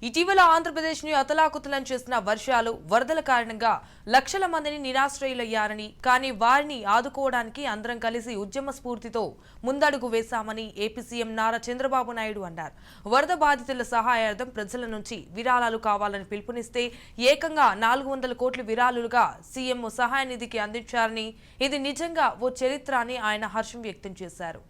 ఇటీవల ఆంధ్రప్రదేశ్ని అతలాకుతలం చేసిన వర్షాలు, వరదల కారణంగా లక్షల మందిని నిరాశ్రయులయ్యారని, కానీ వారిని ఆదుకోవడానికి అందరం కలిసి ఉద్యమ స్ఫూర్తితో ముందడుగు వేశామని ఏపీ సీఎం నారా చంద్రబాబు నాయుడు అన్నారు. వరద బాధితుల సహాయార్థం ప్రజల నుంచి విరాళాలు కావాలని పిలుపునిస్తే ఏకంగా 400 కోట్ల విరాళాలుగా సీఎం సహాయ నిధికి అందించారని, ఇది నిజంగా ఓ చరిత్ర అని ఆయన హర్షం వ్యక్తం చేశారు.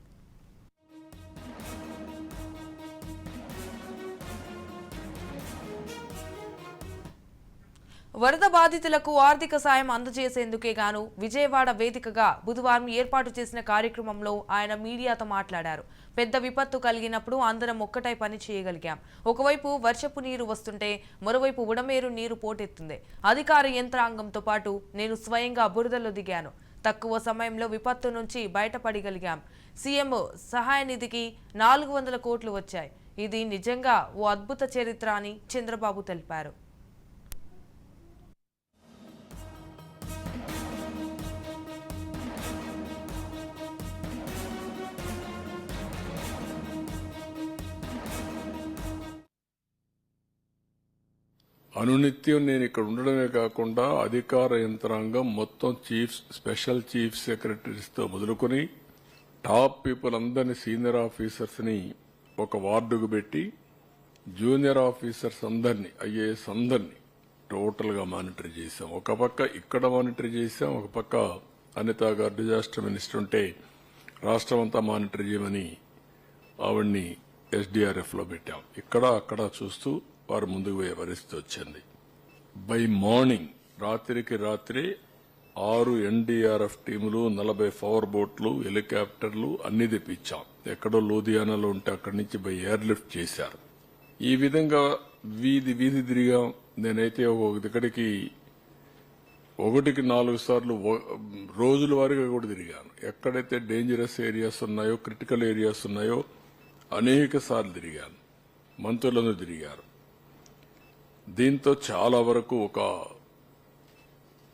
వరద బాధితులకు ఆర్థిక సాయం అందజేసేందుకే గాను విజయవాడ వేదికగా బుధవారం ఏర్పాటు చేసిన కార్యక్రమంలో ఆయన మీడియాతో మాట్లాడారు. పెద్ద విపత్తు కలిగినప్పుడు అందరం ఒక్కటై పని చేయగలిగాం. ఒకవైపు వర్షపు నీరు వస్తుంటే మరోవైపు ఉడమేరు నీరు పోటెత్తుంది. అధికార యంత్రాంగంతో పాటు నేను స్వయంగా బురదలో దిగాను. తక్కువ సమయంలో విపత్తు నుంచి బయటపడగలిగాం. సీఎం సహాయ నిధికి 400 కోట్లు వచ్చాయి. ఇది నిజంగా ఓ అద్భుత చరిత్ర అని చంద్రబాబు తెలిపారు. అనునిత్యం నేను ఇక్కడ ఉండడమే కాకుండా అధికార యంత్రాంగం మొత్తం స్పెషల్ చీఫ్ సెక్రటరీస్తో మొదలుకొని టాప్ పీపుల్ అందరినీ, సీనియర్ ఆఫీసర్స్ ని ఒక వార్డుకు పెట్టి జూనియర్ ఆఫీసర్స్ అందరినీ, ఐఏఎస్ అందరినీ టోటల్ గా మానిటర్ చేశాం. ఒక పక్క ఇక్కడ మానిటర్ చేశాం, ఒక పక్క అనిత గారు డిజాస్టర్ మినిస్టర్ ఉంటే రాష్ట్రం అంతా మానిటర్ చేయమని ఆవిడ్ని ఎస్డీఆర్ఎఫ్ లో పెట్టాం. ఇక్కడ అక్కడ చూస్తూ వారు ముందుకు పోయే పరిస్థితి వచ్చింది. బై మార్నింగ్ రాత్రికి రాత్రి 6 ఎన్డీఆర్ఎఫ్ టీములు, 40 పవర్ బోట్లు, హెలికాప్టర్లు అన్ని తెప్పించాం. ఎక్కడో లూధియానాలో ఉంటే అక్కడి నుంచి బై ఎయిర్ లిఫ్ట్ చేశారు. ఈ విధంగా వీధి తిరిగాం. నేనైతే ఇక్కడికి 1కి 4 సార్లు రోజుల వారీగా కూడా తిరిగాను. ఎక్కడైతే డేంజరస్ ఏరియాస్ ఉన్నాయో, క్రిటికల్ ఏరియాస్ ఉన్నాయో అనేక సార్లు తిరిగాను. మంత్రులందరూ తిరిగారు. దీంతో చాలా వరకు ఒక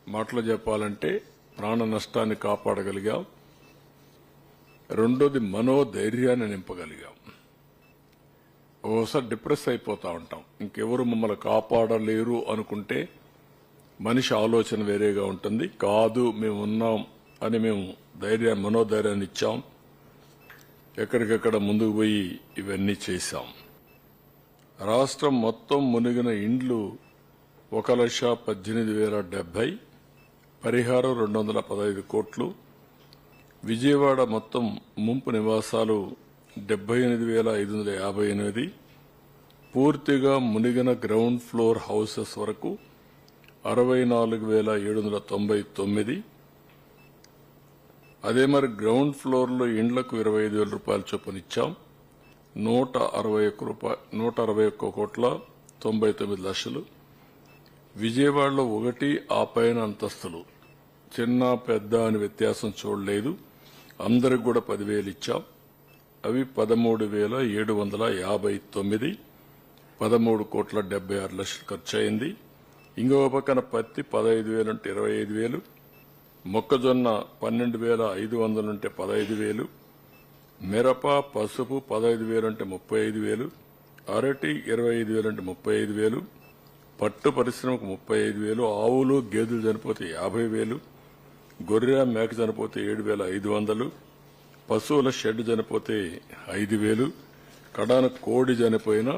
మాటలో చెప్పాలంటే ప్రాణ నష్టాన్ని కాపాడగలిగాం. రెండోది మనోధైర్యాన్ని నింపగలిగాం. ఓసారి డిప్రెస్ అయిపోతా ఉంటాం. ఇంకెవరు మమ్మల్ని కాపాడలేరు అనుకుంటే మనిషి ఆలోచన వేరేగా ఉంటుంది. కాదు, మేము ఉన్నాం అని మేము మనోధైర్యాన్ని ఇచ్చాం. ఎక్కడికెక్కడ ముందుకు పోయి ఇవన్నీ చేశాం. రాష్ట్రం మొత్తం మునిగిన ఇండ్లు 1,18,070, పరిహారం 215 కోట్లు. విజయవాడ మొత్తం ముంపు నివాసాలు 78,558, పూర్తిగా మునిగిన గ్రౌండ్ ఫ్లోర్ హౌసెస్ వరకు 64,799. అదే మరి గ్రౌండ్ ఫ్లోర్ లో ఇండ్లకు 25,000 రూపాయల చొప్పున ఇచ్చాం. 161 కోట్ల 99 లక్షలు. విజయవాడలో 1 ఆ పైన అంతస్తులు చిన్న పెద్ద అని వ్యత్యాసం చూడలేదు. అందరికి కూడా 10,000 ఇచ్చాం. అవి 13,759, 13 కోట్ల 76 లక్షలు ఖర్చు అయింది. ఇంకో పక్కన పత్తి 15,000 అంటే 25,000, మొక్కజొన్న 12,500 అంటే 15,000, మిరప పసుపు 15,000 అంటే 35,000, అరటి 25,000 అంటే 35,000, పట్టు పరిశ్రమకు 35,000, ఆవులు గేదెలు చనిపోతే 50,000, గొర్రె మేక చనిపోతే 7,500, పశువుల షెడ్ చనిపోతే 5,000, కడాన కోడి చనిపోయినా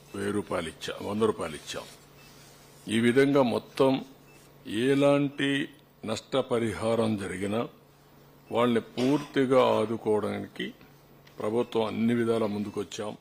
1,000 రూపాయలు ఇచ్చాం, 100 రూపాయలు ఇచ్చాం. ఈ విధంగా మొత్తం ఎలాంటి నష్టపరిహారం జరిగినా వాళ్ళని పూర్తిగా ఆదుకోవడానికి ప్రభుత్వం అన్ని విధాలా ముందుకొచ్చాం.